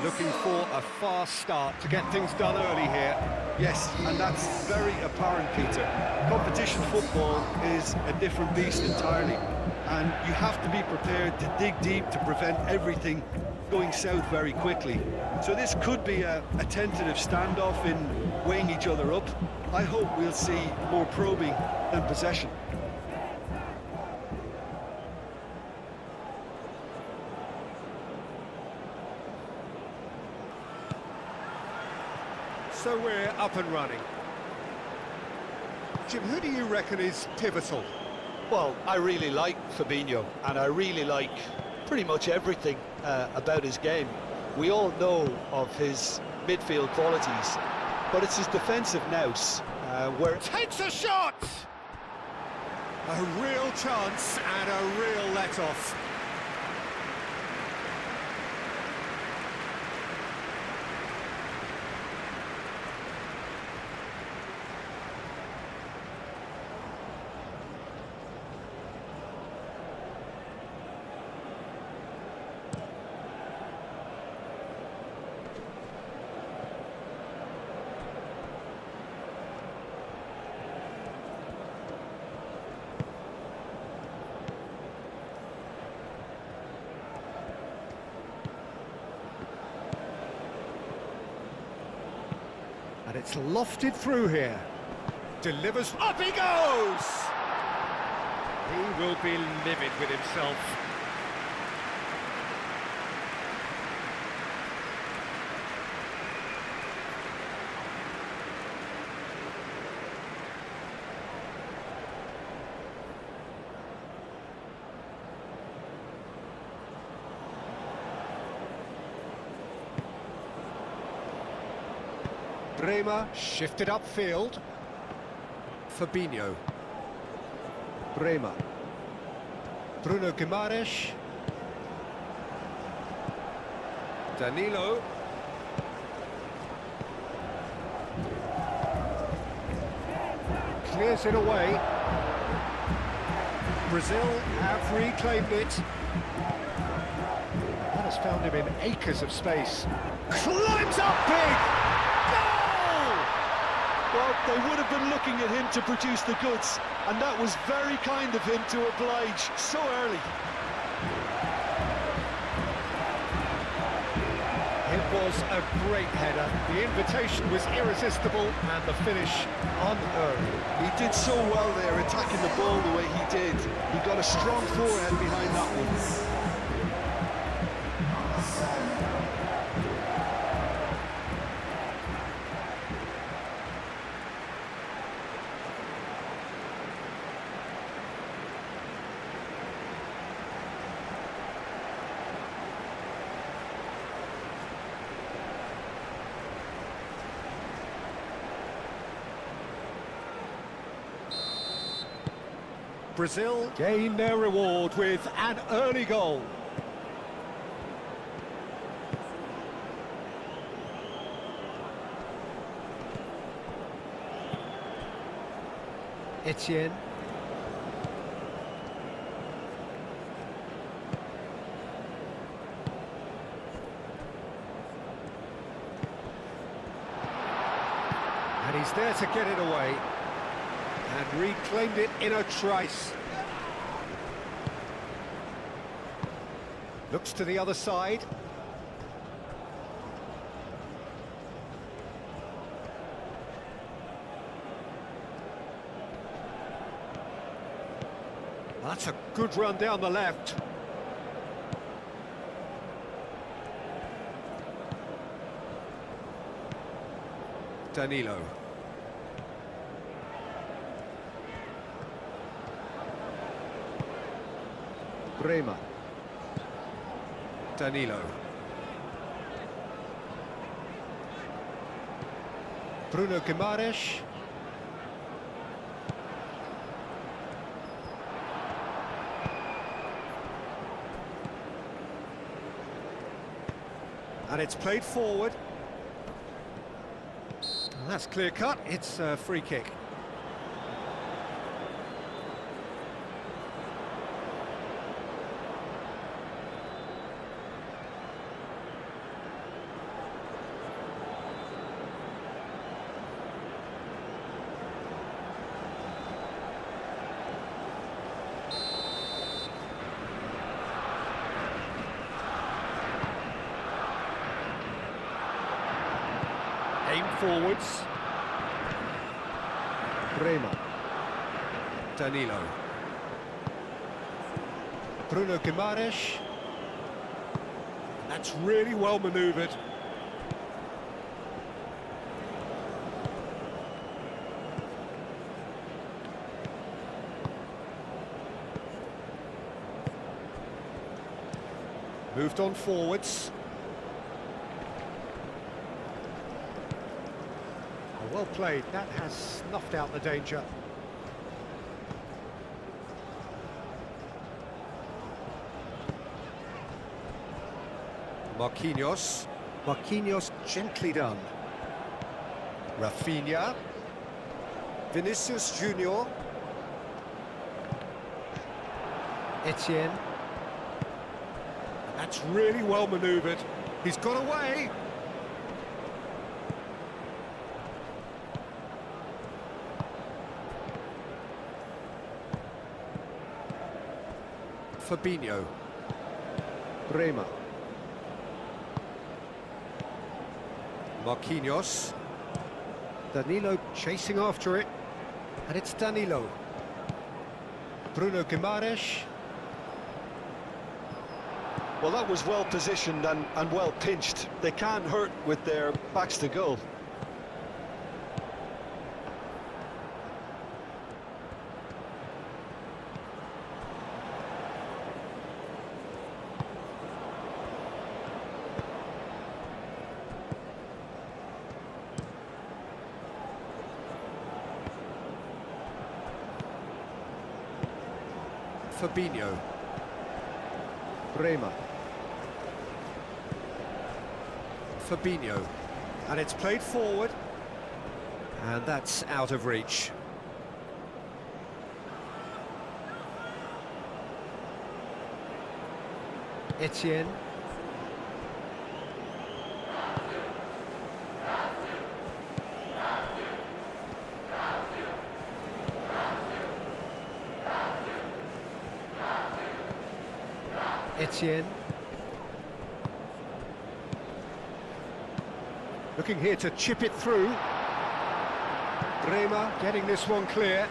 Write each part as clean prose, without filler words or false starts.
Looking for a fast start to get things done early here. Yes, and that's very apparent, Peter. Competition football is a different beast entirely, and you have to be prepared to dig deep to prevent everything going south very quickly. So this could be a tentative standoff in weighing each other up. I hope we'll see more probing than possession. So we're up and running. Jim, who do you reckon is pivotal? Well, I really like Fabinho, and I really like pretty much everything about his game. We all know of his midfield qualities, but it's his defensive nous where... Takes a shot! A real chance and a real let-off. And it's lofted through here. Delivers. Up he goes! He will be livid with himself. Bremer shifted upfield. Fabinho. Bremer. Bruno Guimaraes. Danilo. Clears it away. Brazil have reclaimed it. That has found him in acres of space. Climbs up big! Well, they would have been looking at him to produce the goods, and that was very kind of him to oblige so early. It was a great header. The invitation was irresistible, and the finish unearned. He did so well there, attacking the ball the way he did. He got a strong forehand behind that one. Brazil gain their reward with an early goal. Etienne. And he's there to get it away. And reclaimed it in a trice. Looks to the other side. That's a good run down the left. Danilo. Bremer. Danilo. Bruno Guimaraes. And it's played forward. And that's clear cut. It's a free kick. forwards. Bremer. Danilo. Bruno Guimaraes. That's really well manoeuvred. Moved on forwards. Oh, well played. That has snuffed out the danger. Marquinhos. Marquinhos gently done. Rafinha. Vinicius Junior. Etienne. That's really well manoeuvred. He's got away. Fabinho. Bremer. Marquinhos. Danilo chasing after it. And it's Danilo. Bruno Guimaraes. Well, that was well positioned and well pinched. They can't hurt with their backs to goal. Fabinho. Bremer. Fabinho. And it's played forward. And that's out of reach. Etienne. Etienne. Looking here to chip it through. Bremer getting this one clear.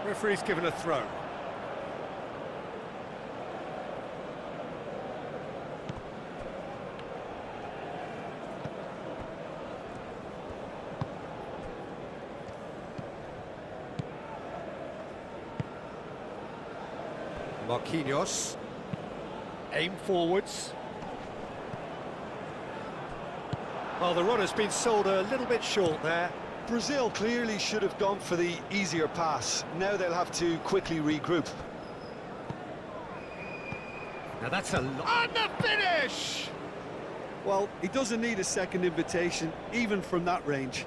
Referee's given a throw. Marquinhos. Aim forwards. Well, the run has been sold a little bit short there. Brazil clearly should have gone for the easier pass. Now they'll have to quickly regroup. Now that's a lot. And the finish! Well, he doesn't need a second invitation, even from that range.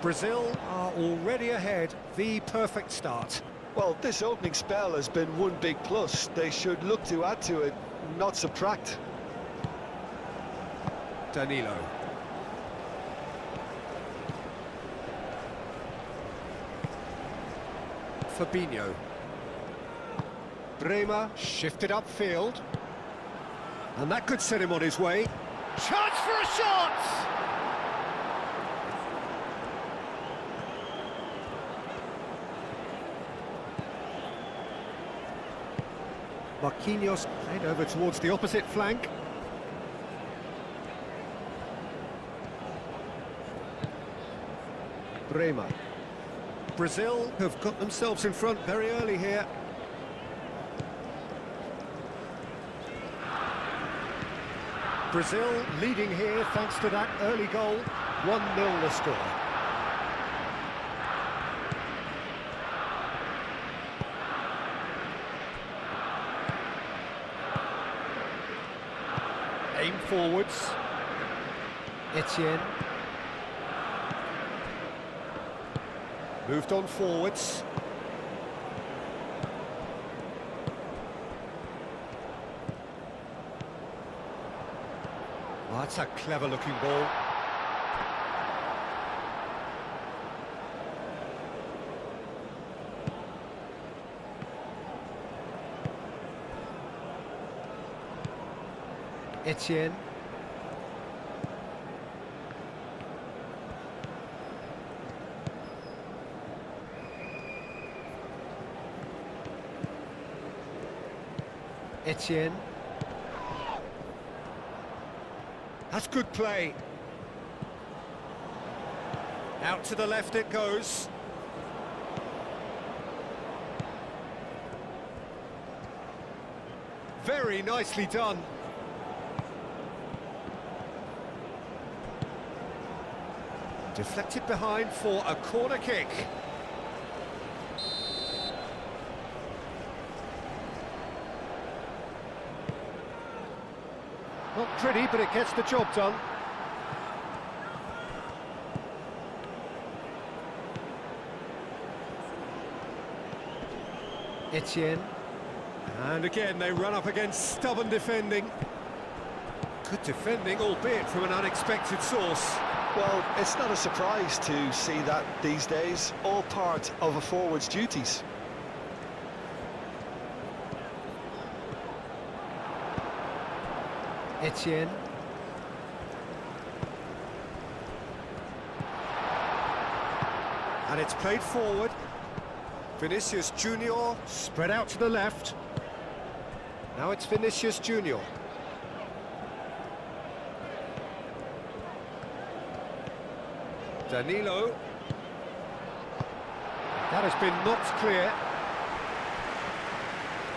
Brazil are already ahead. The perfect start. Well, this opening spell has been one big plus. They should look to add to it, not subtract. Danilo. Fabinho. Bremer shifted upfield. And that could set him on his way. Chance for a shot! Marquinhos played over towards the opposite flank. Bremer. Brazil have got themselves in front very early here. Brazil leading here thanks to that early goal. 1-0 the score. Aim forwards. Etienne. Moved on forwards. Oh, that's a clever-looking ball. Etienne. Etienne. That's good play. Out to the left it goes. Very nicely done. Deflected behind for a corner kick. Not pretty, but it gets the job done. Etienne. And again, they run up against stubborn defending. Good defending, albeit from an unexpected source. Well, it's not a surprise to see that these days, all part of a forward's duties. Etienne. And it's played forward. Vinicius Junior spread out to the left. Now it's Vinicius Junior. Danilo. That has been knocked clear.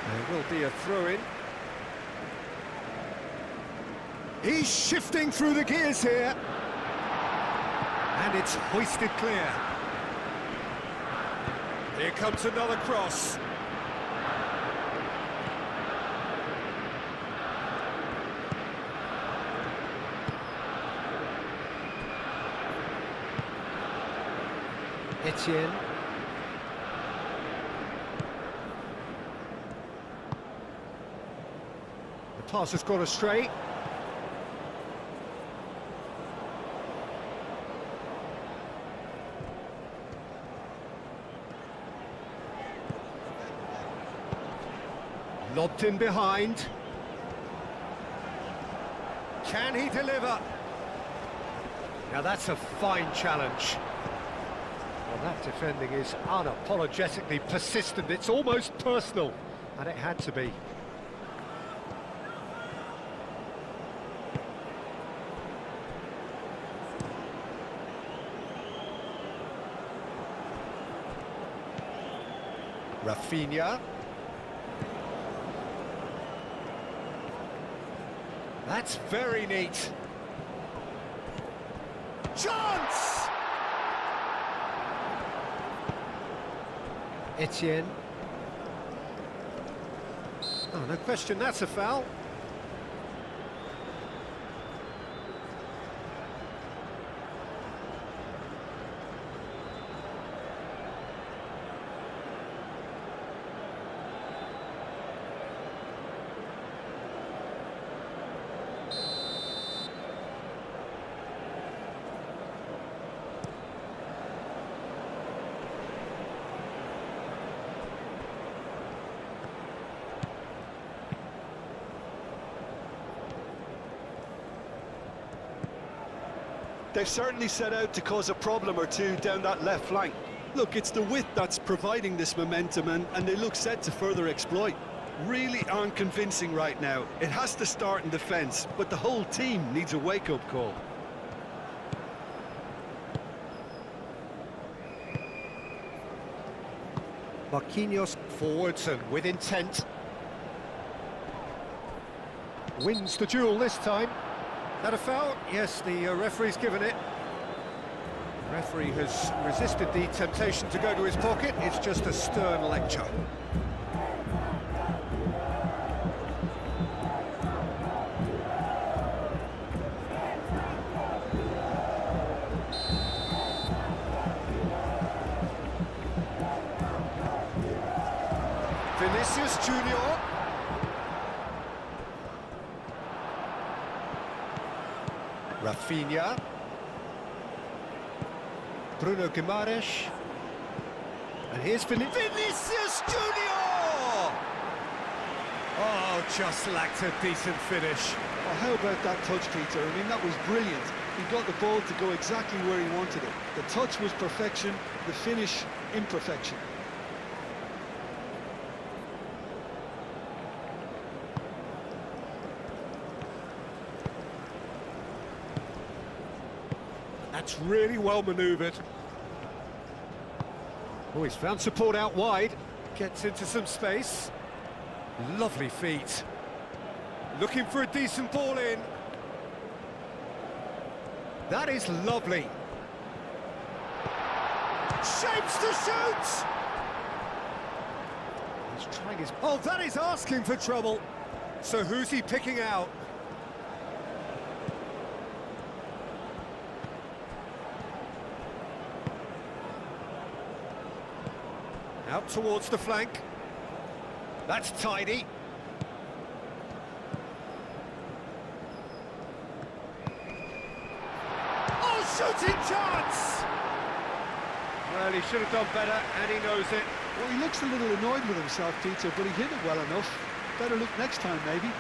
There will be a throw-in. He's shifting through the gears here. And it's hoisted clear. Here comes another cross. Etienne. The pass has gone astray. Lobbed in behind. Can he deliver? Now that's a fine challenge. Well, that defending is unapologetically persistent. It's almost personal, and it had to be. Rafinha. That's very neat. Chance! Etienne. Oh, no question, that's a foul. They've certainly set out to cause a problem or two down that left flank. Look, it's the width that's providing this momentum, and they look set to further exploit. Really aren't convincing right now. It has to start in defence, but the whole team needs a wake-up call. Marquinhos forwards and with intent. Wins the duel this time. That a foul? Yes, the referee's given it. The referee has resisted the temptation to go to his pocket. It's just a stern lecture. Vinicius Junior. Rafinha. Bruno Guimaraes. And here's Vinicius Junior! Oh, just lacked a decent finish. Oh, how about that touch, Peter? I mean, that was brilliant. He got the ball to go exactly where he wanted it. The touch was perfection, the finish, imperfection. That's really well manoeuvred. Oh, he's found support out wide. Gets into some space. Lovely feet. Looking for a decent ball in. That is lovely. Shapes to shoot! He's trying his... Oh, that is asking for trouble. So who's he picking out? Out towards the flank. That's tidy. Oh, shooting chance! Well, he should have done better, and he knows it. Well, he looks a little annoyed with himself, Peter, but he hit it well enough. Better look next time, maybe.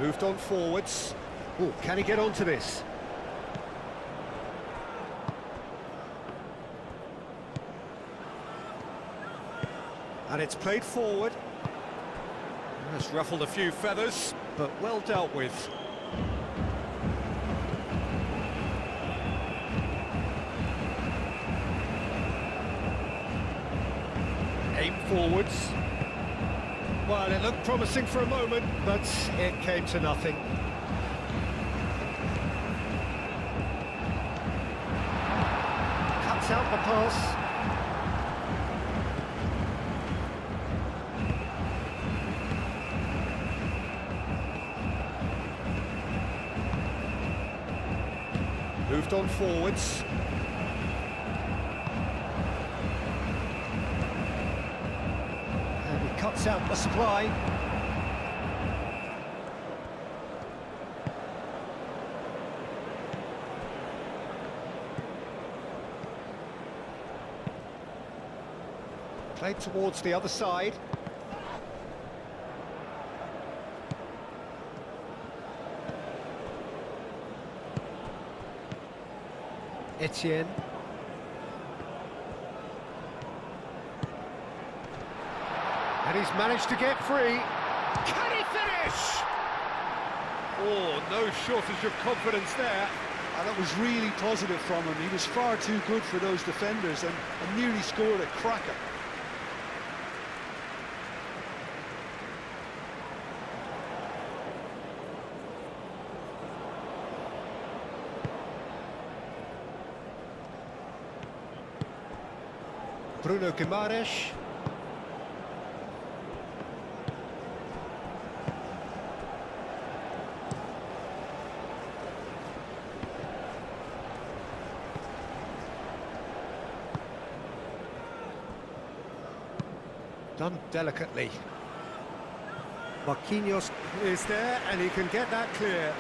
Moved on forwards. Oh, can he get onto this? And it's played forward. Has ruffled a few feathers, but well dealt with. Aim forwards. Well, it looked promising for a moment, but it came to nothing. Cuts out the pass. Moved on forwards. Cuts out the supply. Played towards the other side. Etienne. And he's managed to get free. Can he finish? Oh, no shortage of confidence there. And that was really positive from him. He was far too good for those defenders and nearly scored a cracker. Bruno Guimaraes. Done delicately. Marquinhos is there, and he can get that clear.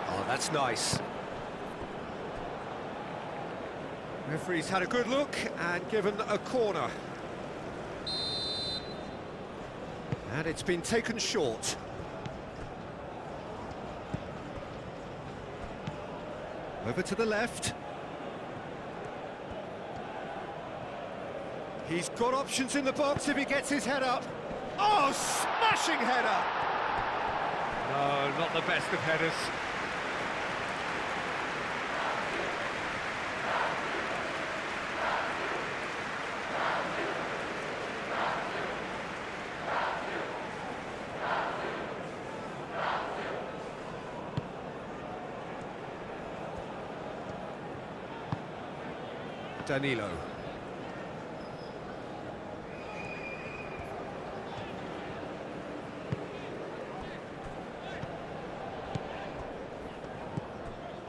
Oh, that's nice. Referee's had a good look and given a corner. And it's been taken short. Over to the left. He's got options in the box if he gets his head up. Oh, smashing header! No, not the best of headers. Danilo.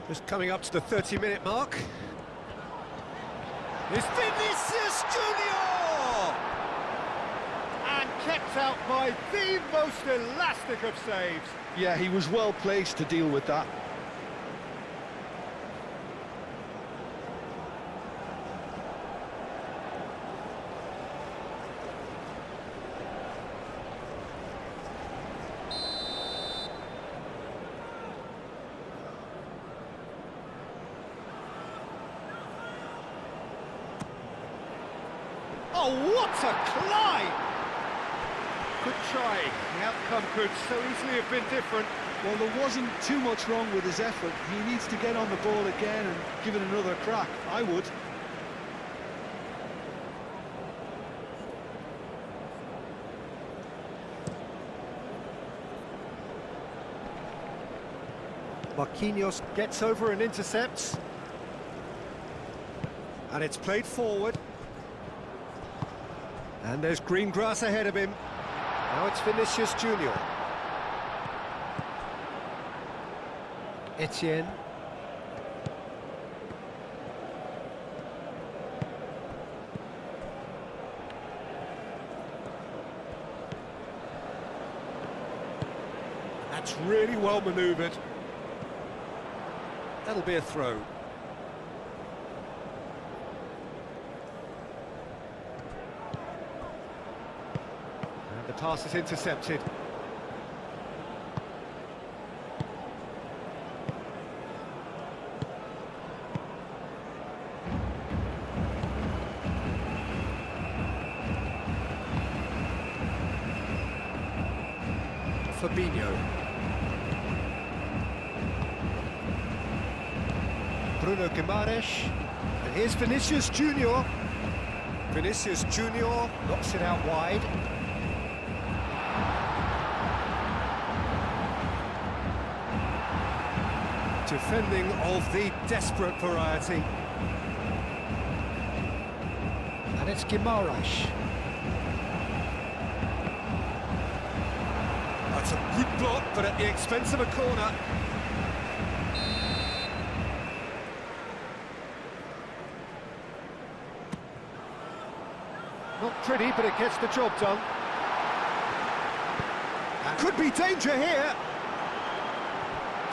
Just coming up to the 30-minute mark. It's Vinicius Junior! And kept out by the most elastic of saves. Yeah, he was well placed to deal with that. Oh, what a climb! Good try. The outcome could so easily have been different. Well, there wasn't too much wrong with his effort. He needs to get on the ball again and give it another crack. I would. Marquinhos gets over and intercepts. And it's played forward. And there's green grass ahead of him. Now it's Vinicius Junior. Etienne. That's really well manoeuvred. That'll be a throw. And the pass is intercepted. Fabinho. Bruno Guimaraes, and here's Vinicius Junior. Vinicius Junior knocks it out wide. Defending of the desperate variety. And it's Guimaraes. That's a good block, but at the expense of a corner. Not pretty, but it gets the job done. And could be danger here.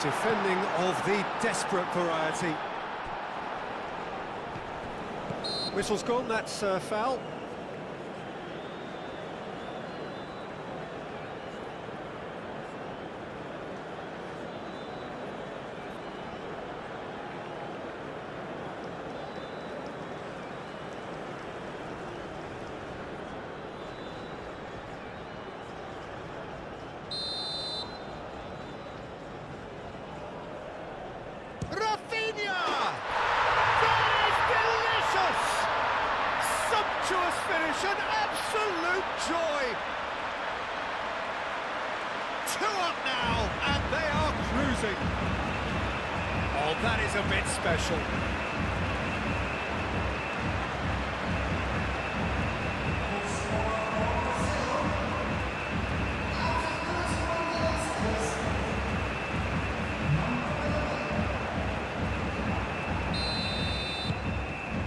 Defending of the desperate variety. Whistle's gone, that's a foul. Finish, an absolute joy. 2 up now, and they are cruising. Oh, that is a bit special.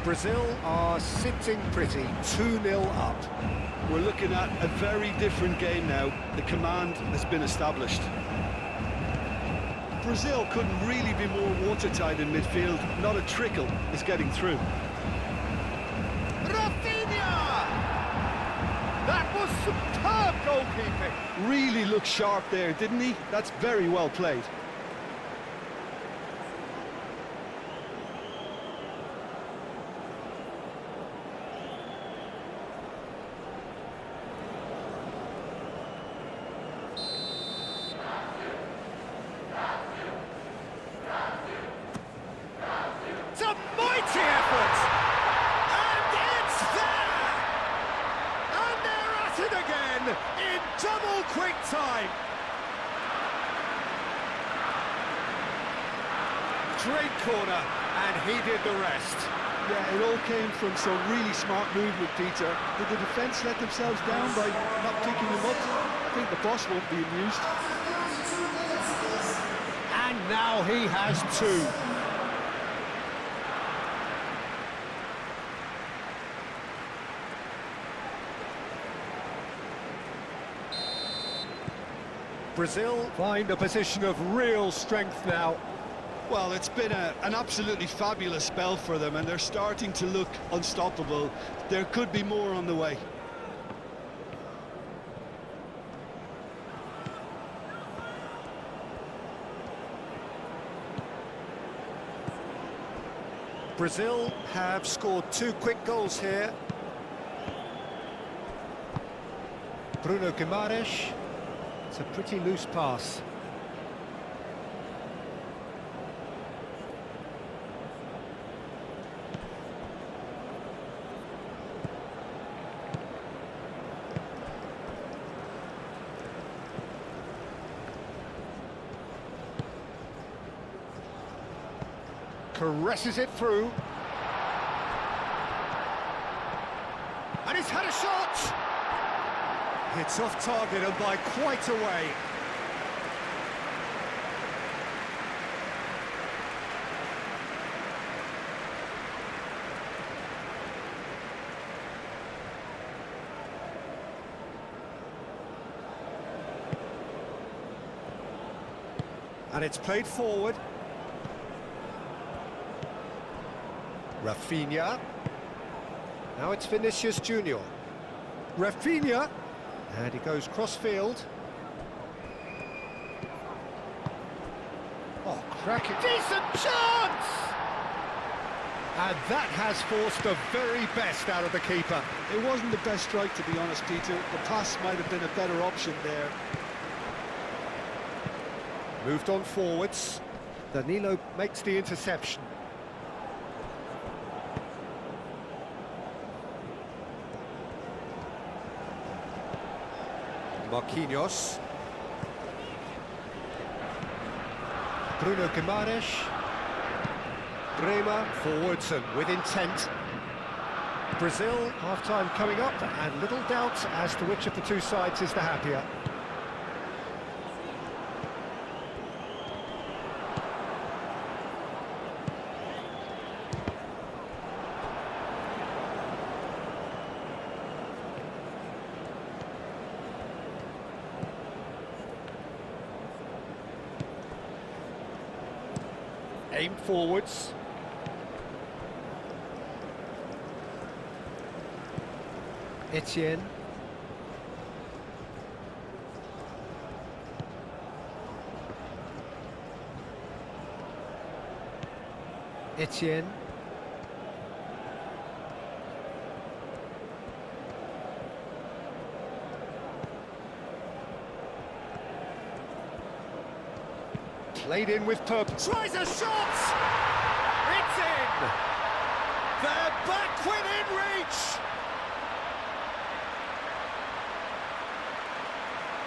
Brazil are sitting pretty, 2-0 up. We're looking at a very different game now. The command has been established. Brazil couldn't really be more watertight in midfield. Not a trickle is getting through. Rafinha! That was superb goalkeeping. Really looked sharp there, didn't he? That's very well played. It's a mighty effort! And it's there! And they're at it again in double quick time. straight corner, and he did the rest. Yeah, it all came from some really smart movement, Peter. Did the defence let themselves down by not picking him up? I think the boss won't be amused. And now he has two. Brazil find a position of real strength now. Well, it's been an absolutely fabulous spell for them, and they're starting to look unstoppable. There could be more on the way. Brazil have scored 2 quick goals here. Bruno Guimaraes. It's a pretty loose pass. Caresses it through. And he's had a shot! It's off target and by quite a way. And it's played forward. Rafinha. Now it's Vinicius Junior. Rafinha. And he goes cross-field. Oh, cracking. Decent chance! And that has forced the very best out of the keeper. It wasn't the best strike, to be honest, Peter. The pass might have been a better option there. Moved on forwards. Danilo makes the interception. Marquinhos. Bruno Guimaraes. Bremer forwards and with intent. Brazil, half-time coming up, and little doubt as to which of the two sides is the happier. Aim forwards. Etienne. Etienne. Played in with purpose. Tries a shot! It's in! They're back within reach!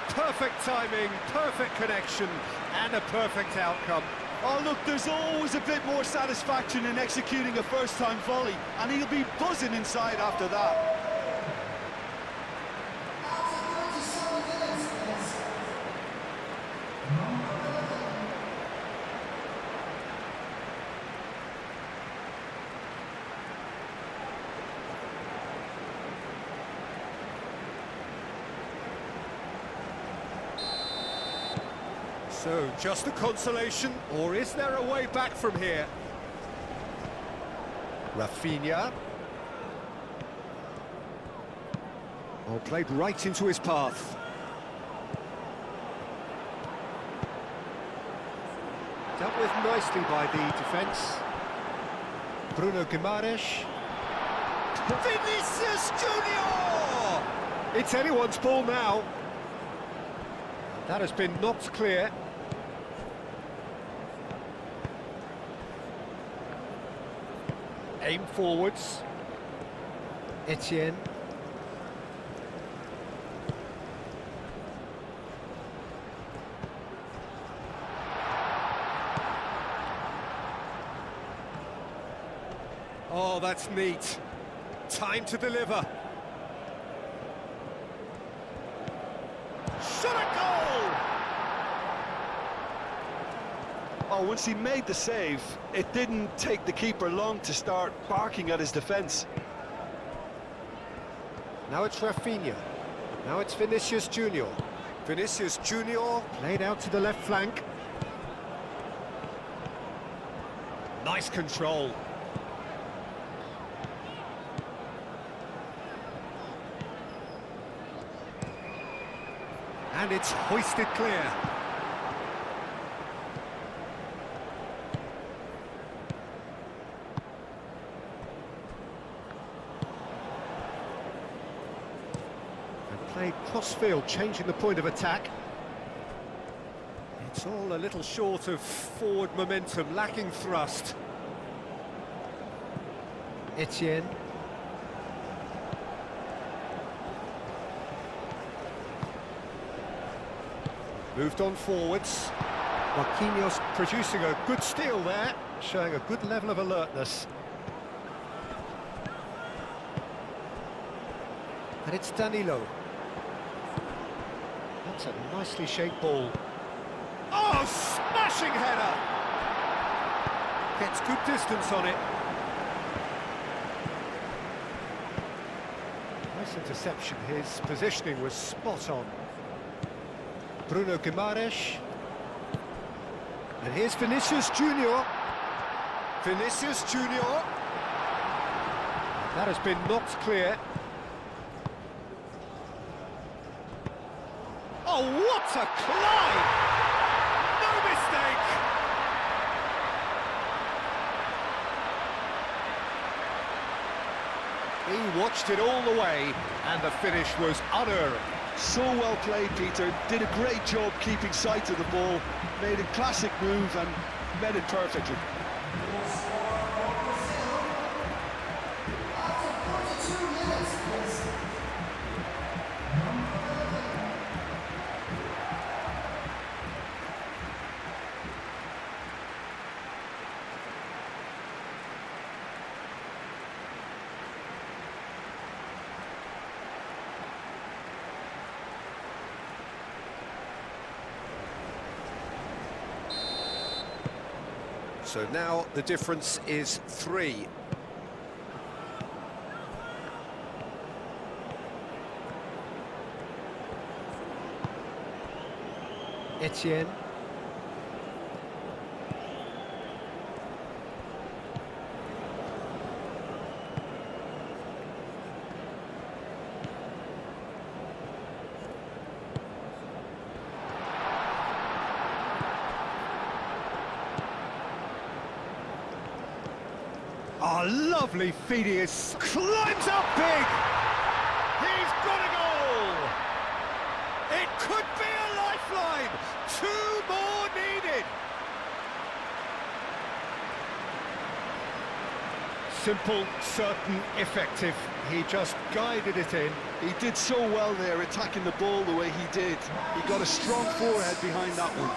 Perfect timing, perfect connection, and a perfect outcome. Oh, look, there's always a bit more satisfaction in executing a first-time volley, and he'll be buzzing inside after that. So, just a consolation, or is there a way back from here? Rafinha. Oh, played right into his path. Dealt with nicely by the defence. Bruno Guimaraes. Vinicius Junior! It's anyone's ball now. That has been knocked clear. Aim forwards. Etienne. Oh, that's neat. Time to deliver. Shot a goal! Oh, once he made the save, it didn't take the keeper long to start barking at his defence. Now it's Rafinha. Now it's Vinicius Junior. Vinicius Junior played out to the left flank. Nice control. And it's hoisted clear. And played cross-field, changing the point of attack. It's all a little short of forward momentum, lacking thrust. Etienne. Moved on forwards. Marquinhos producing a good steal there, showing a good level of alertness. And it's Danilo. That's a nicely shaped ball. Oh, smashing header! Gets good distance on it. Nice interception, his positioning was spot on. Bruno Guimaraes. And here's Vinicius Junior. Vinicius Junior. That has been knocked clear. Oh, what a climb! No mistake! He watched it all the way, and the finish was unerring. So well played, Peter. Did a great job keeping sight of the ball, made a classic move and met it perfectly. So now the difference is 3. Etienne. Oh, lovely feed, he is, climbs up big! He's got a goal! It could be a lifeline! 2 more needed! Simple, certain, effective. He just guided it in. He did so well there, attacking the ball the way he did. He got a strong forehead behind that one.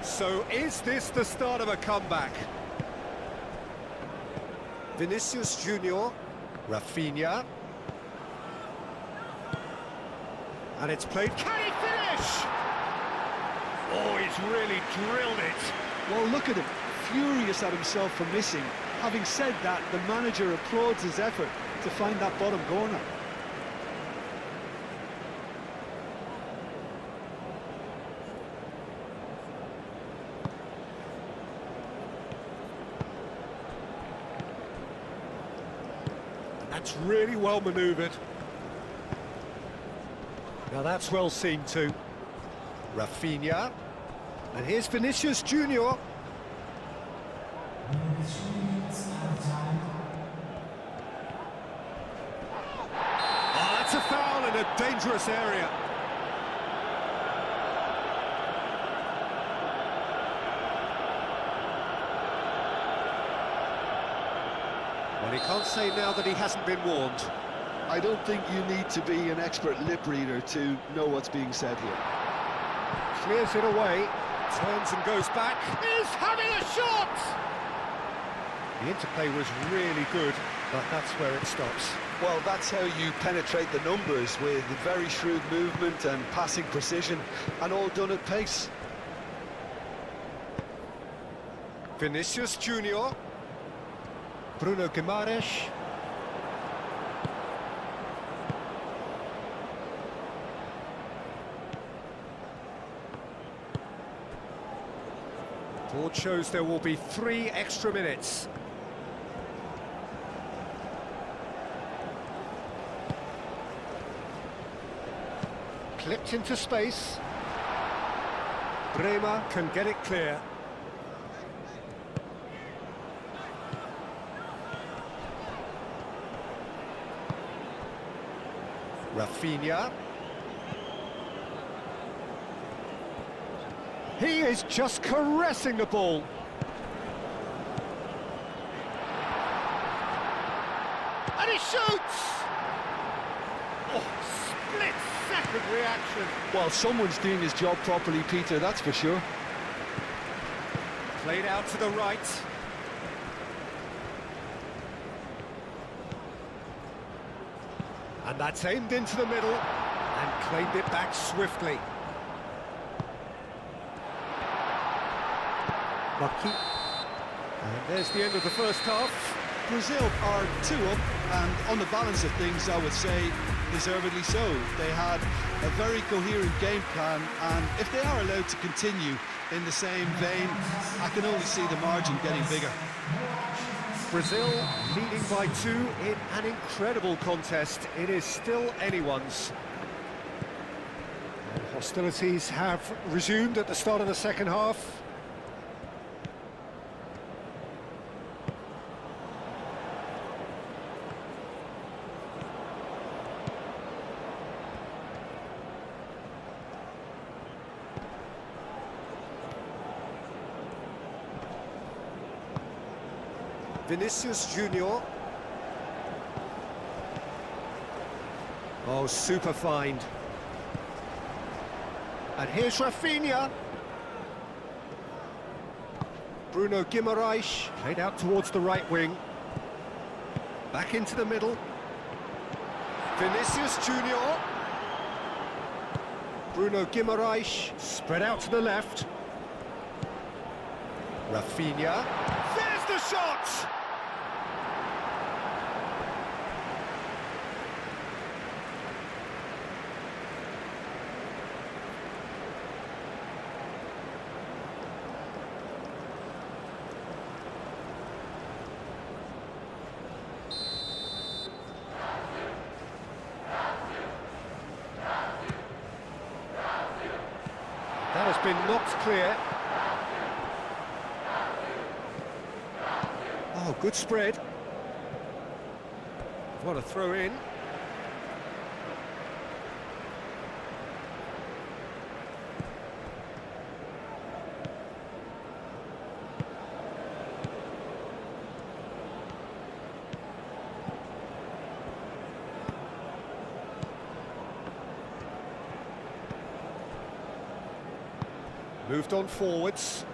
So is this the start of a comeback? Vinicius Junior, Rafinha. And it's played, can he finish? Oh, he's really drilled it. Well, look at him, furious at himself for missing. Having said that, the manager applauds his effort to find that bottom corner. That's really well manoeuvred. Now that's well seen too. Rafinha. And here's Vinicius Junior. Oh, that's a foul in a dangerous area. But he can't say now that he hasn't been warned. I don't think you need to be an expert lip reader to know what's being said here. Clears it away, turns and goes back. He's having a shot! The interplay was really good, but that's where it stops. Well, that's how you penetrate the numbers, with very shrewd movement and passing precision, and all done at pace. Vinicius Junior. Bruno Guimaraes. Board shows there will be 3 extra minutes. Clipped into space. Bremer can get it clear. Rafinha. He is just caressing the ball. And he shoots! Oh, split-second reaction. Well, someone's doing his job properly, Peter, that's for sure. Played out to the right. And that's aimed into the middle and claimed it back swiftly. Lucky. And there's the end of the first half. Brazil are 2 up, and on the balance of things, I would say deservedly so. They had a very coherent game plan, and if they are allowed to continue in the same vein, I can only see the margin getting bigger. Brazil leading by 2 in an incredible contest. It is still anyone's. And hostilities have resumed at the start of the second half. Vinicius Junior. Oh, super find. And here's Rafinha. Bruno Guimaraes played out towards the right wing. Back into the middle. Vinicius Junior. Bruno Guimaraes spread out to the left. Rafinha. There's the shot! That has been knocked clear. Oh, good spread. What a throw in. Moved on forwards.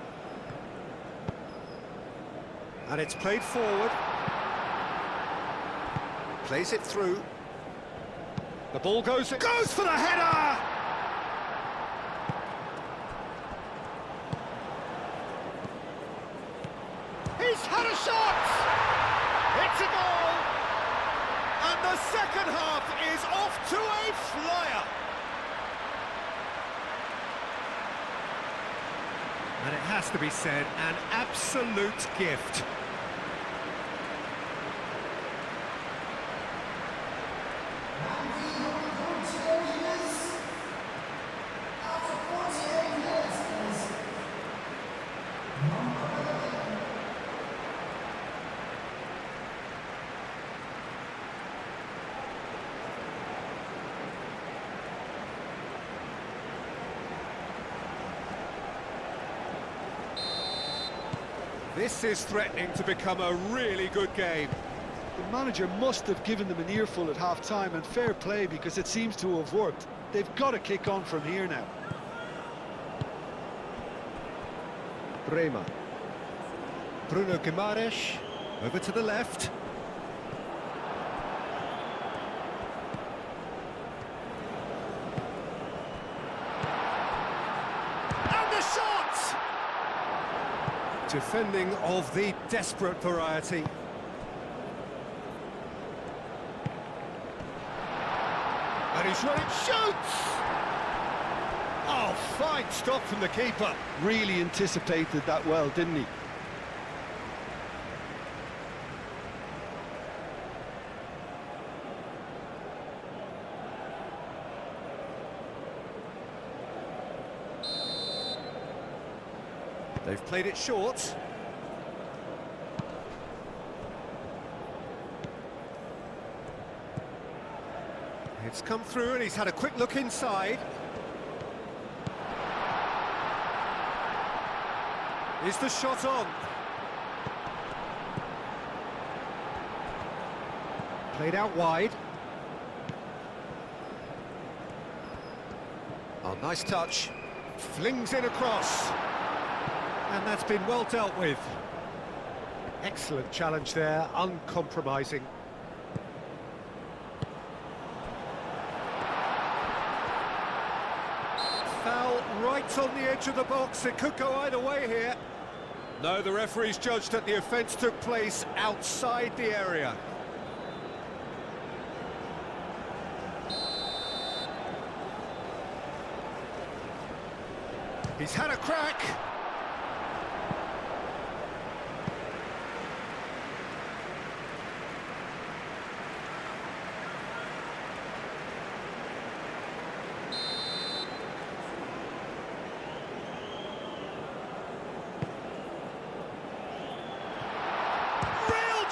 And it's played forward. Plays it through. The ball goes for the header! He's had a shot! It's a goal! And the second half is off to a flyer! And it has to be said, an absolute gift. This is threatening to become a really good game. The manager must have given them an earful at half-time, and fair play, because it seems to have worked. They've got to kick on from here now. Bremer. Bruno Guimaraes, over to the left. And the shot! Defending of the desperate variety. And he's running, shoots! Oh, fine stop from the keeper. Really anticipated that well, didn't he? They've played it short. It's come through and he's had a quick look inside. Is the shot on? Played out wide. Oh, nice touch. Flings in across. And that's been well dealt with. Excellent challenge there, uncompromising. Foul right on the edge of the box. It could go either way here. No, the referee's judged that the offence took place outside the area. He's had a crack.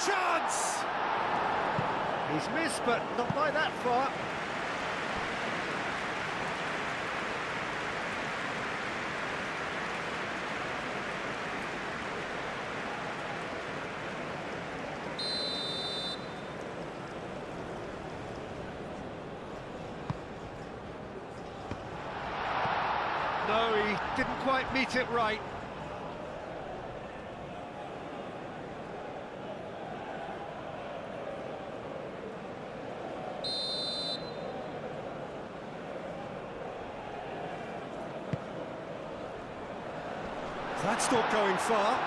Chance! He's missed, but not by that far. No, he didn't quite meet it right. That's not going far.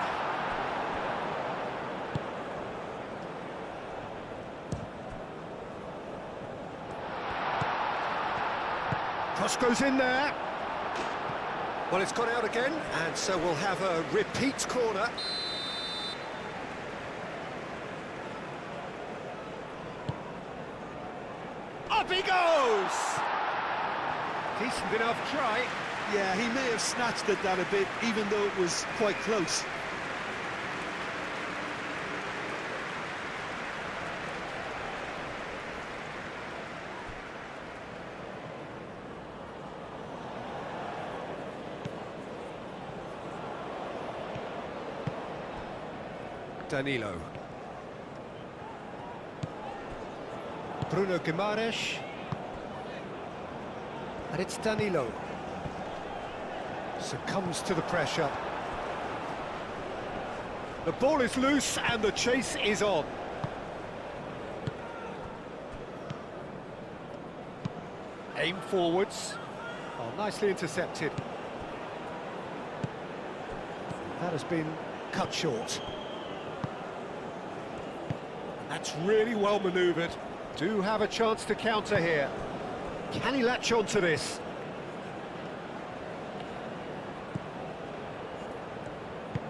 Cross goes in there. Well, it's gone out again, and so we'll have a repeat corner. Up he goes! Decent enough try. Yeah, he may have snatched at that a bit, even though it was quite close. Danilo. Bruno Guimaraes. And it's Danilo. Succumbs to the pressure. The ball is loose and the chase is on. Aim forwards. Oh, nicely intercepted. That has been cut short. That's really well manoeuvred. Do have a chance to counter here. Can he latch on to this?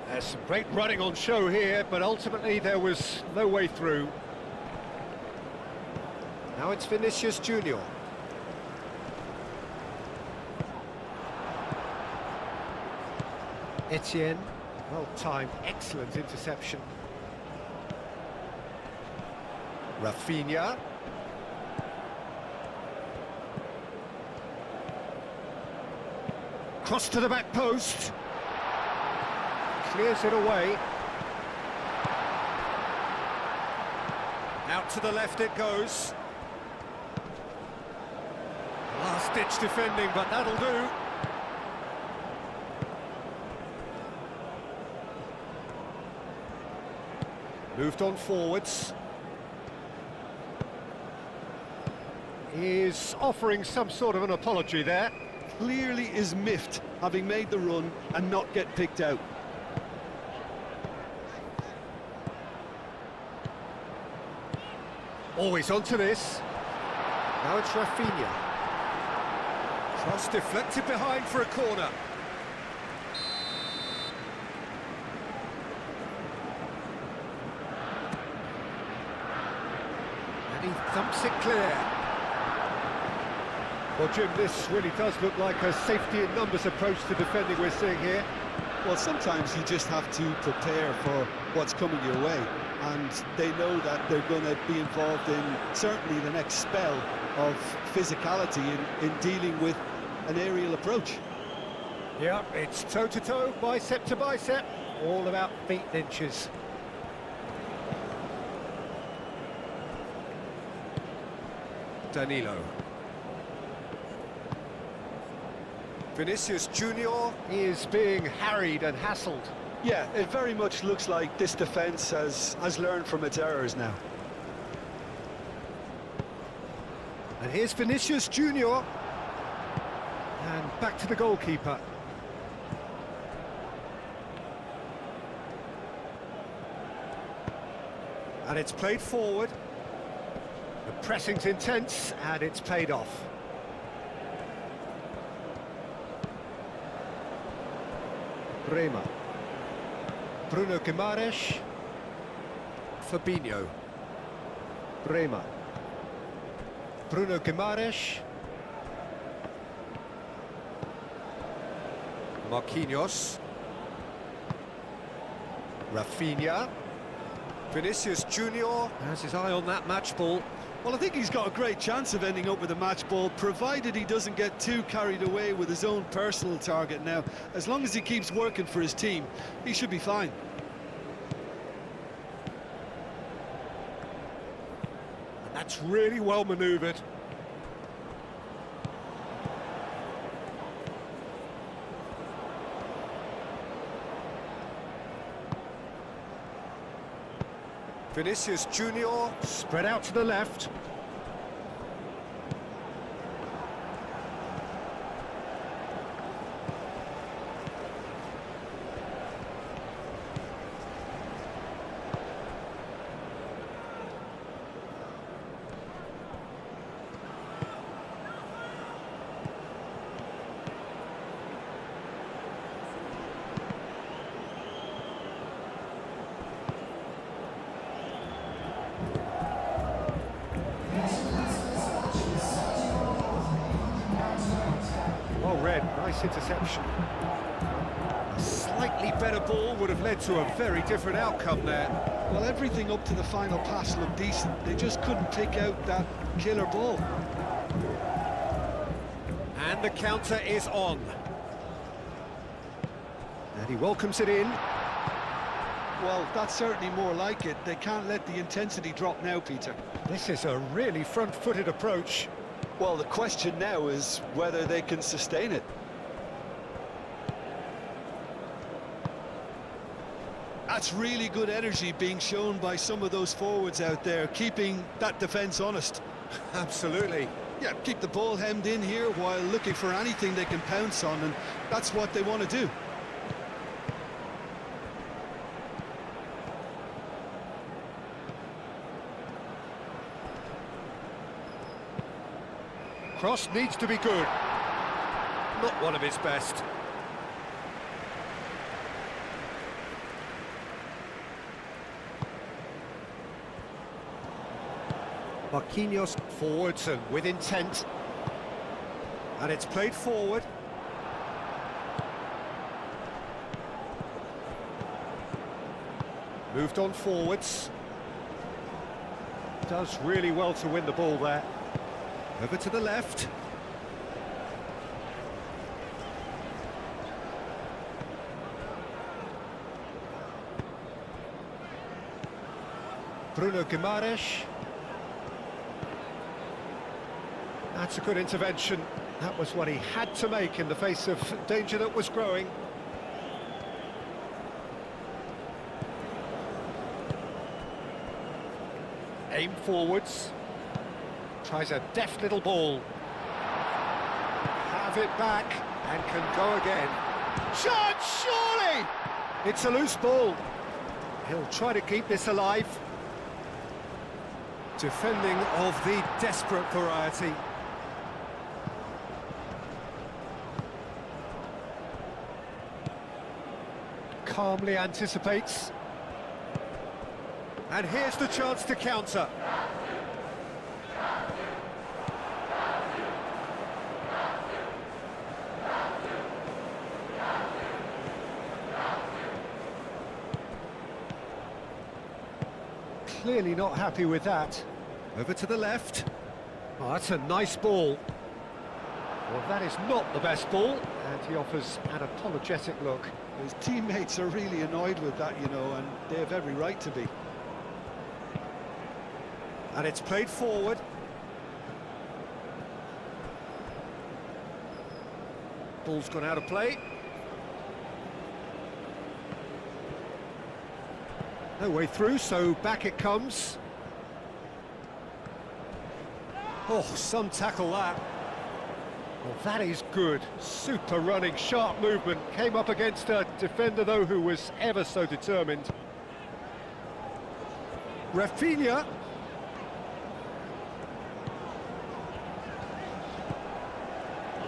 There's some great running on show here, but ultimately there was no way through. Now it's Vinicius Junior. Etienne, well timed, excellent interception. Rafinha. Cross to the back post. Clears it away. Out to the left it goes. Last-ditch defending, but that'll do. Moved on forwards. Is offering some sort of an apology there. Clearly is miffed, having made the run and not get picked out. Always onto this. Now it's Rafinha. Cross deflected behind for a corner. And he thumps it clear. Well, Jim, this really does look like a safety in numbers approach to defending we're seeing here. Well, sometimes you just have to prepare for what's coming your way, and they know that they're going to be involved in certainly the next spell of physicality in dealing with an aerial approach. Yeah, it's toe-to-toe, bicep to bicep, all about feet and inches. Danilo. Vinicius Junior is being harried and hassled. Yeah, it very much looks like this defence has learned from its errors now. And here's Vinicius Junior. And back to the goalkeeper. And it's played forward. The pressing's intense, and it's paid off. Bremer. Bruno Guimaraes. Fabinho. Bremer. Bruno Guimaraes. Marquinhos. Rafinha. Vinicius Junior has his eye on that match ball. Well, I think he's got a great chance of ending up with a match ball, provided he doesn't get too carried away with his own personal target now. As long as he keeps working for his team, he should be fine. And that's really well manoeuvred. Vinicius Junior spread out to the left. Nice interception. A slightly better ball would have led to a very different outcome there. Well, everything up to the final pass looked decent. They just couldn't pick out that killer ball. And the counter is on. And he welcomes it in. Well, that's certainly more like it. They can't let the intensity drop now, Peter. This is a really front-footed approach. Well, the question now is whether they can sustain it. That's really good energy being shown by some of those forwards out there, keeping that defence honest. Absolutely. Yeah, keep the ball hemmed in here while looking for anything they can pounce on, and that's what they want to do. Cross needs to be good. Not one of his best. Marquinhos forwards and with intent. And it's played forward. Moved on forwards. Does really well to win the ball there. Over to the left. Bruno Guimaraes. That's a good intervention. That was what he had to make in the face of danger that was growing. Aim forwards. Tries a deft little ball. Have it back and can go again. Shot, surely! It's a loose ball. He'll try to keep this alive. Defending of the desperate variety. Calmly anticipates. And here's the chance to counter. Clearly not happy with that. Over to the left. Oh, that's a nice ball. Well, that is not the best ball, and he offers an apologetic look. His teammates are really annoyed with that, you know, and they have every right to be. And it's played forward. Ball's gone out of play. No way through, so back it comes. Oh, some tackle that. Well, that is good. Super running, sharp movement. Came up against a defender, though, who was ever so determined. Rafinha.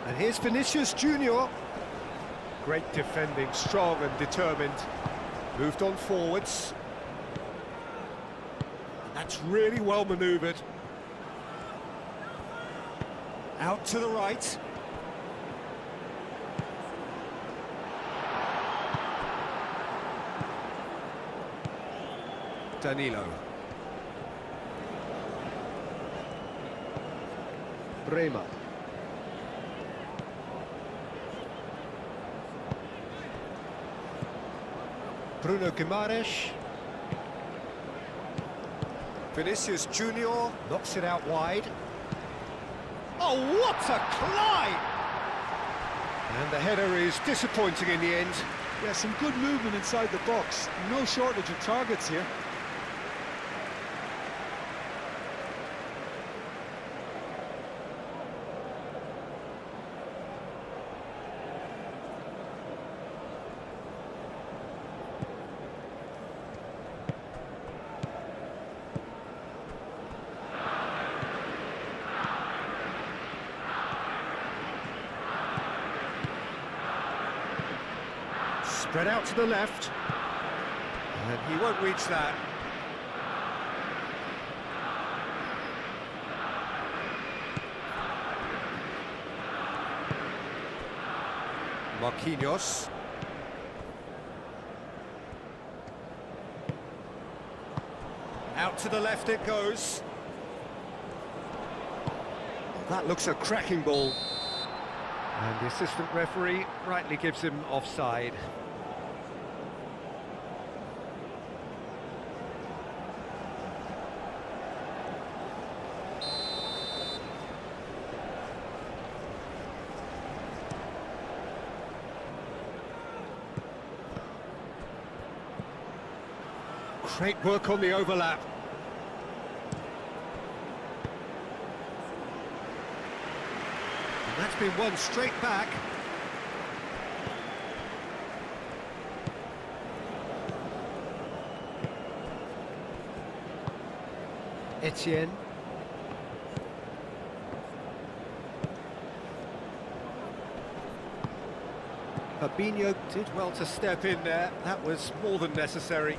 And here's Vinicius Junior. Great defending, strong and determined. Moved on forwards. That's really well manoeuvred. Out to the right. Danilo. Bremer. Bruno Guimaraes. Vinicius Junior knocks it out wide. Oh, what a climb! And the header is disappointing in the end. Yeah, some good movement inside the box. No shortage of targets here. Spread out to the left. And he won't reach that. Marquinhos. Out to the left it goes. That looks a cracking ball. And the assistant referee rightly gives him offside. Great work on the overlap. And that's been won straight back. Etienne. Fabinho did well to step in there. That was more than necessary.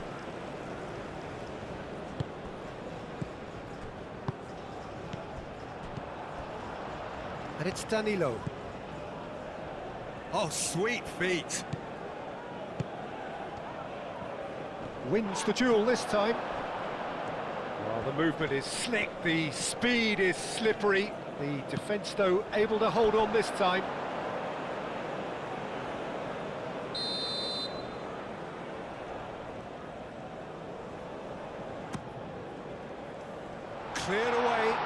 And it's Danilo. Oh, sweet feet. Wins the duel this time. Well, the movement is slick, the speed is slippery. The defence, though, able to hold on this time. Cleared away.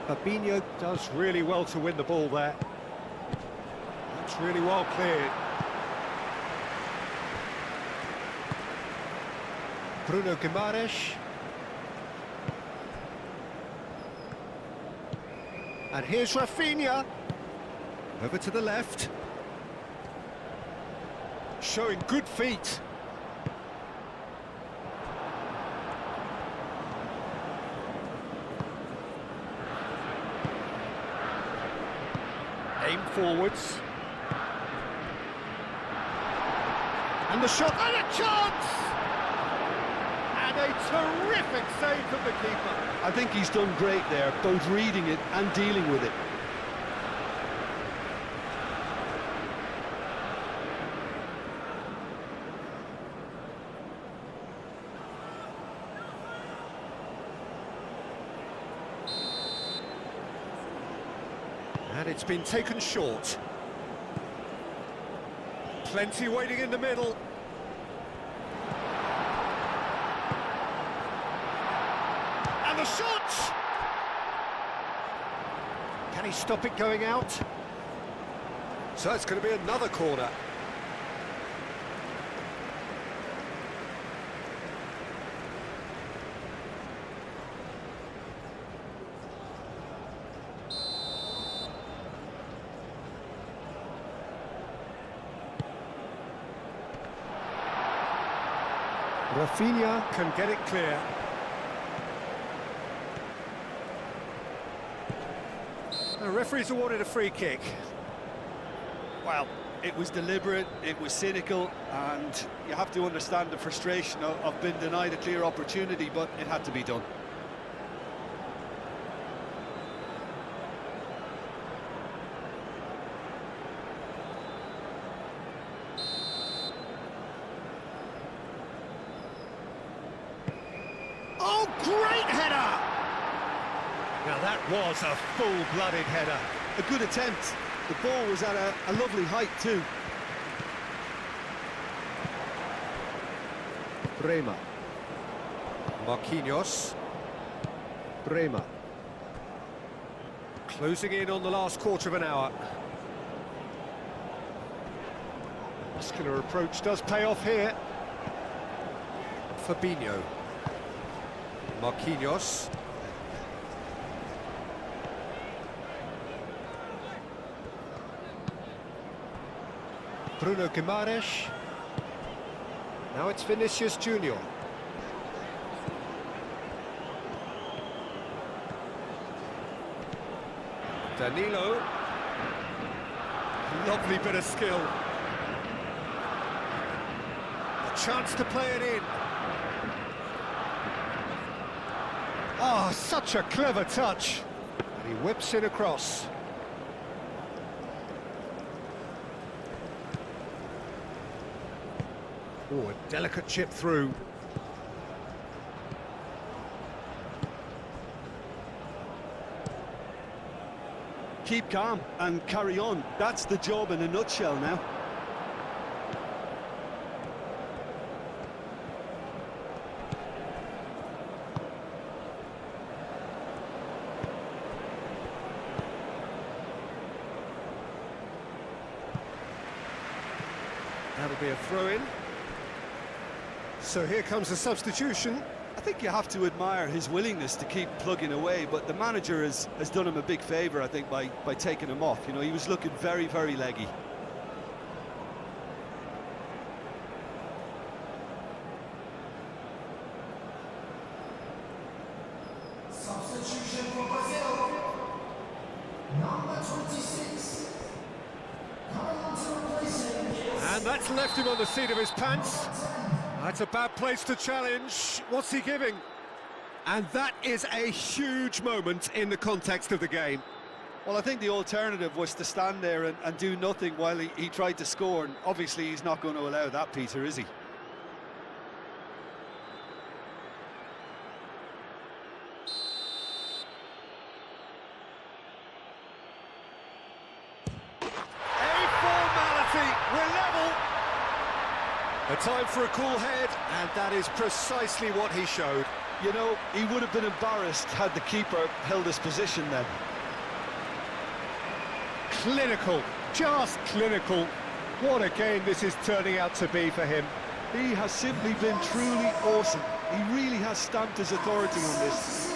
Fabinho does really well to win the ball there. That's really well cleared. Bruno Guimaraes. And here's Rafinha. Over to the left. Showing good feet. Aim forwards. And the shot, and a chance! And a terrific save from the keeper. I think he's done great there, both reading it and dealing with it. And it's been taken short. Plenty waiting in the middle. And the shot! Can he stop it going out? So it's going to be another corner. Rafinha can get it clear. The referee's awarded a free kick. Well, it was deliberate, it was cynical, and you have to understand the frustration of being denied a clear opportunity, but it had to be done. Oh, great header! Now that was a full-blooded header. A good attempt. The ball was at a lovely height too. Bremer. Marquinhos. Bremer. Closing in on the last quarter of an hour. Muscular approach does pay off here. Fabinho. Marquinhos. Bruno Guimaraes. Now it's Vinicius Junior. Danilo. Lovely bit of skill. A chance to play it in. Ah, oh, such a clever touch. And he whips it across. Oh, a delicate chip through. Keep calm and carry on. That's the job in a nutshell now. That'll be a throw-in. So here comes the substitution. I think you have to admire his willingness to keep plugging away, but the manager has done him a big favour, I think, by taking him off. You know, he was looking very, very leggy. Substitution for Brazil. Number 26. Coming on to replace him is... And that's left him on the seat of his pants. That's a bad place to challenge. What's he giving? And that is a huge moment in the context of the game. Well, I think the alternative was to stand there and do nothing while he tried to score, and obviously he's not going to allow that, Peter, is he? A time for a cool head, and that is precisely what he showed. You know, he would have been embarrassed had the keeper held his position then. Clinical, just clinical. What a game this is turning out to be for him. He has simply been truly awesome. He really has stamped his authority on this.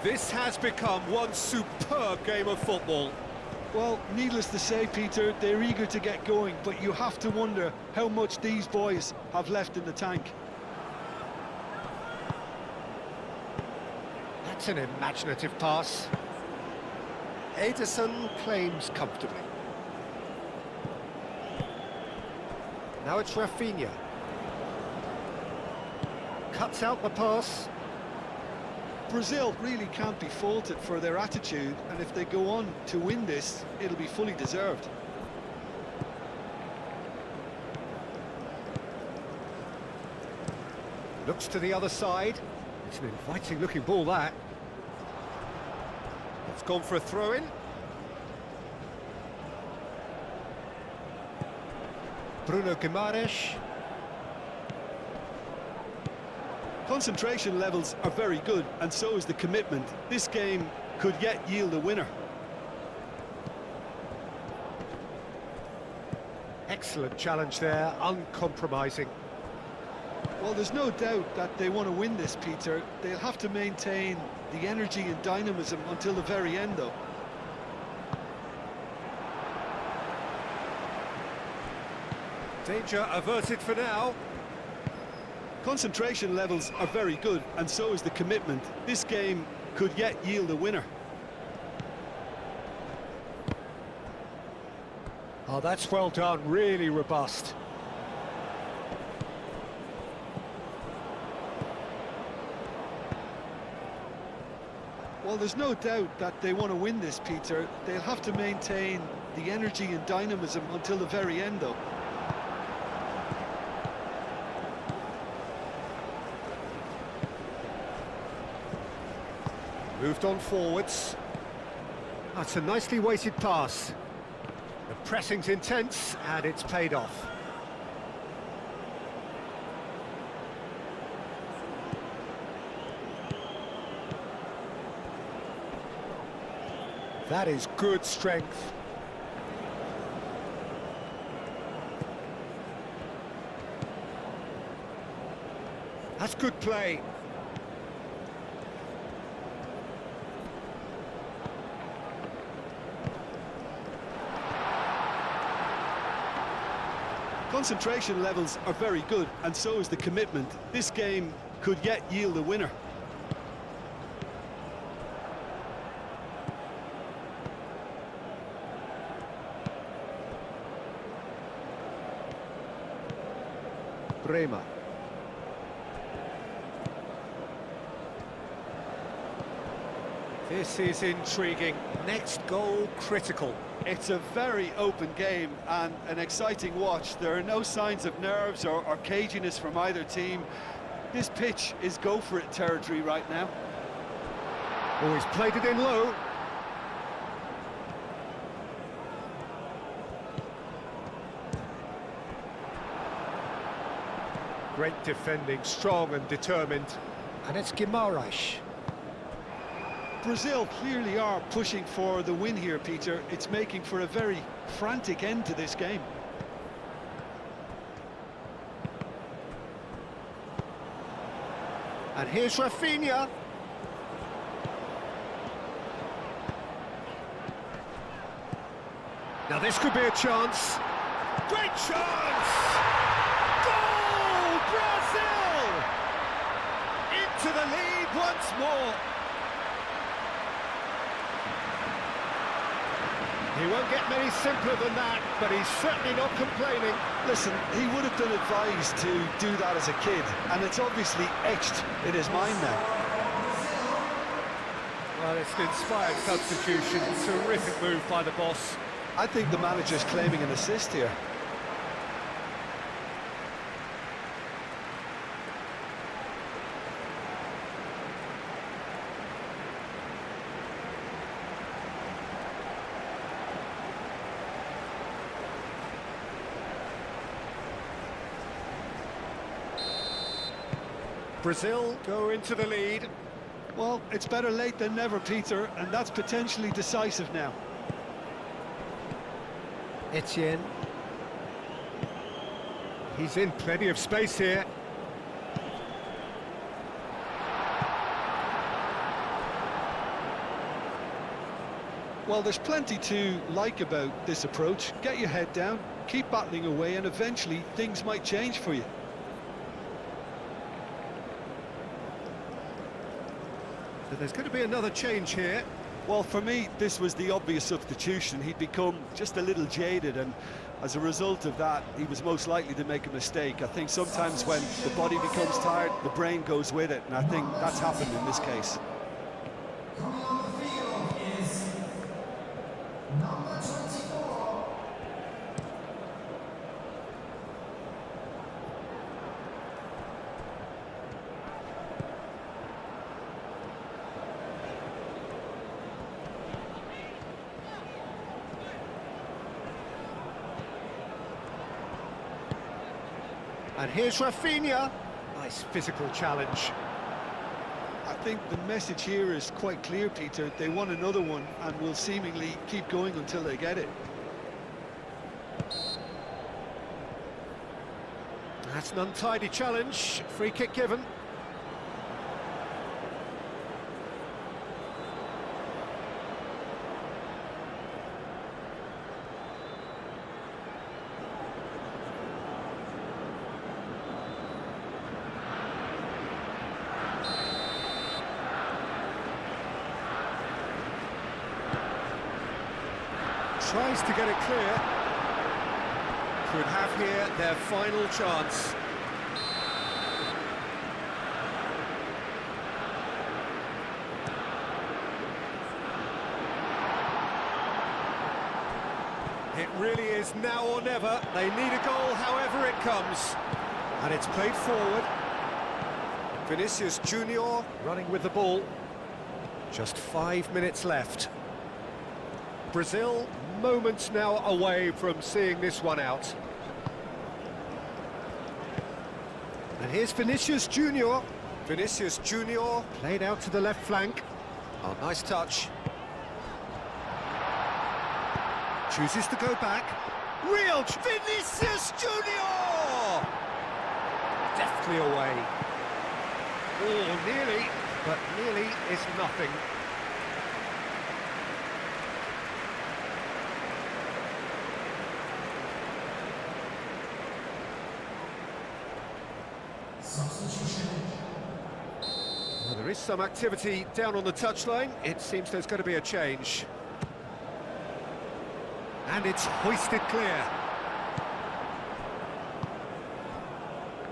This has become one superb game of football. Well, needless to say, Peter, they're eager to get going, but you have to wonder how much these boys have left in the tank. That's an imaginative pass. Ederson claims comfortably. Now it's Rafinha. Cuts out the pass. Brazil really can't be faulted for their attitude, and if they go on to win this, it'll be fully deserved. Looks to the other side. It's an inviting looking ball, that. It's gone for a throw-in. Bruno Guimaraes. Concentration levels are very good, and so is the commitment. This game could yet yield a winner. Excellent challenge there, uncompromising. Well, there's no doubt that they want to win this, Peter. They'll have to maintain the energy and dynamism until the very end, though. Danger averted for now. Concentration levels are very good, and so is the commitment. This game could yet yield a winner. Oh, that's well done, really robust. Well, there's no doubt that they want to win this, Peter. They'll have to maintain the energy and dynamism until the very end, though. Moved on forwards. That's a nicely weighted pass. The pressing's intense, and it's paid off. That is good strength. That's good play. Concentration levels are very good, and so is the commitment. This game could yet yield a winner. Bremer. This is intriguing. Next goal critical. It's a very open game and an exciting watch. There are no signs of nerves or caginess from either team. This pitch is go-for-it territory right now. Oh, he's played it in low. Great defending, strong and determined. And it's Guimaraes. Brazil clearly are pushing for the win here, Peter. It's making for a very frantic end to this game. And here's Rafinha. Now this could be a chance. Great chance! Goal, Brazil! Into the lead once more. He won't get many simpler than that, but he's certainly not complaining. Listen, he would have been advised to do that as a kid, and it's obviously etched in his mind now. Well, it's an inspired substitution. Terrific move by the boss. I think the manager's claiming an assist here. Brazil go into the lead. Well, it's better late than never, Peter, and that's potentially decisive now. Etienne. He's in plenty of space here. Well, there's plenty to like about this approach. Get your head down, keep battling away, and eventually things might change for you. So there's going to be another change here. Well, for me, this was the obvious substitution. He'd become just a little jaded, and as a result of that, he was most likely to make a mistake. I think sometimes when the body becomes tired, the brain goes with it, and I think that's happened in this case. Coming on the field is number 24. And here's Rafinha. Nice physical challenge. I think the message here is quite clear, Peter. They want another one and will seemingly keep going until they get it. That's an untidy challenge. Free kick given. Tries to get it clear. Could have here their final chance. It really is now or never. They need a goal however it comes. And it's played forward. Vinicius Junior running with the ball. Just 5 minutes left. Brazil moments now away from seeing this one out. And here's Vinicius Junior. Vinicius Junior played out to the left flank. Oh, nice touch. Chooses to go back. Real Vinicius Junior! Deftly away. Oh, nearly, but nearly is nothing. Substitution. Well, there is some activity down on the touchline. It seems there's going to be a change. And it's hoisted clear.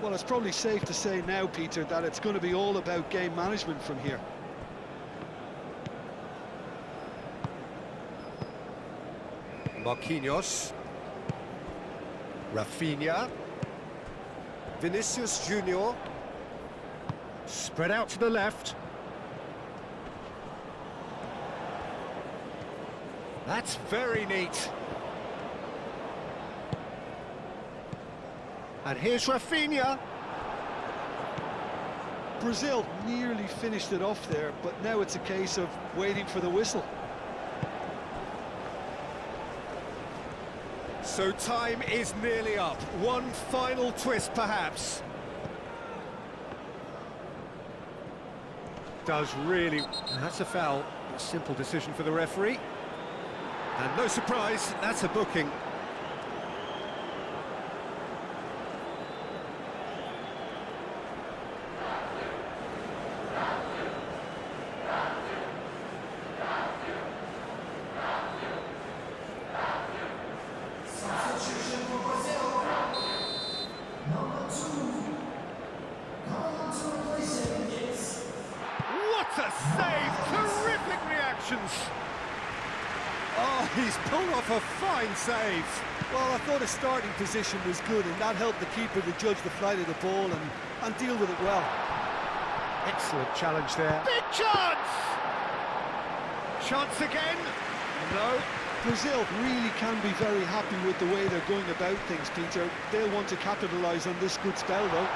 Well, it's probably safe to say now, Peter, that it's going to be all about game management from here. Marquinhos. Rafinha. Vinicius Junior. Spread out to the left. That's very neat. And here's Rafinha. Brazil nearly finished it off there, but now it's a case of waiting for the whistle. So time is nearly up. One final twist, perhaps. Does really... That's a foul. A simple decision for the referee. And no surprise, that's a booking. Substitution for Brazil. Number 2. Coming on to replace him is... What a save! Terrific reactions! Oh, he's pulled off a fine save. Well, I thought his starting position was good, and that helped the keeper to judge the flight of the ball and deal with it well. Excellent challenge there. Big chance! Chance again? No. Brazil really can be very happy with the way they're going about things, Peter. They'll want to capitalise on this good spell, though.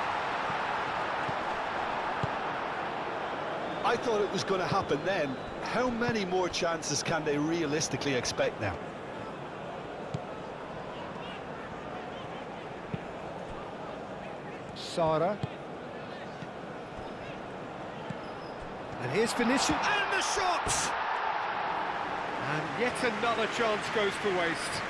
I thought it was going to happen then. How many more chances can they realistically expect now? Sara. And here's Vinicius, and the shot! And yet another chance goes to waste.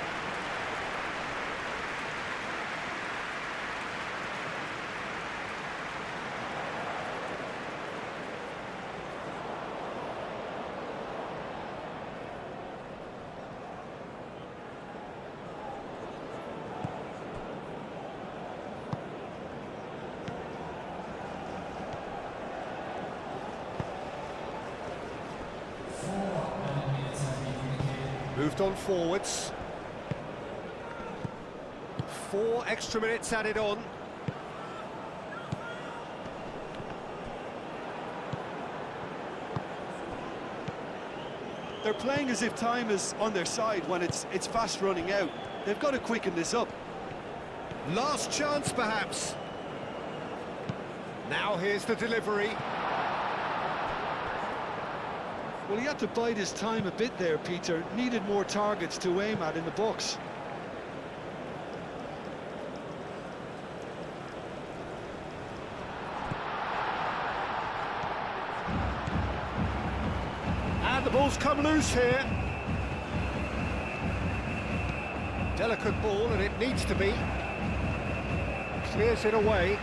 Moved on forwards. 4 extra minutes added on. They're playing as if time is on their side when it's fast running out. They've got to quicken this up. Last chance, perhaps. Now here's the delivery. Well, he had to bide his time a bit there, Peter. Needed more targets to aim at in the box. And the ball's come loose here. Delicate ball, and it needs to be. Clears it away.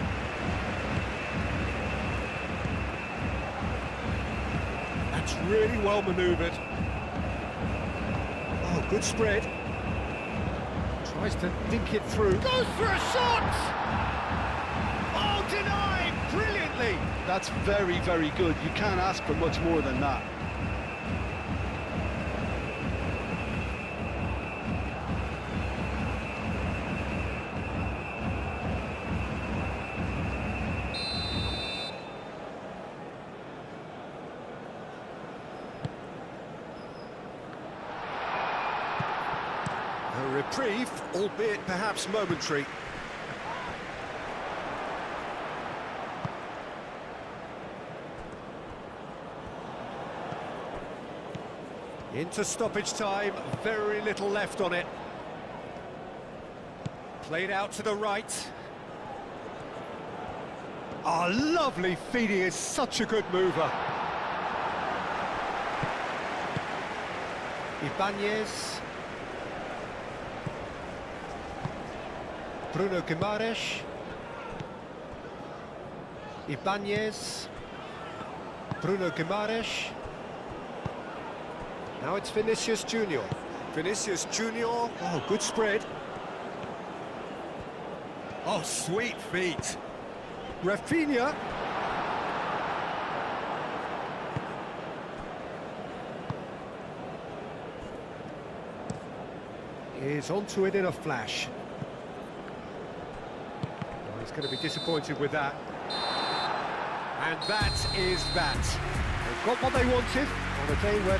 That's really well manoeuvred. Oh, good spread. Tries to dink it through. Goes for a shot! Oh, denied! Brilliantly! That's very, very good. You can't ask for much more than that. A reprieve, albeit perhaps momentary. Into stoppage time, very little left on it. Played out to the right. Oh, lovely feed, he is such a good mover. Ibanez. Bruno Guimaraes. Ibanez. Bruno Guimaraes. Now it's Vinicius Junior. Vinicius Junior. Oh, good spread. Oh, sweet feet. Rafinha. Is onto it in a flash. Well, he's going to be disappointed with that. And that is that. They've got what they wanted on a day where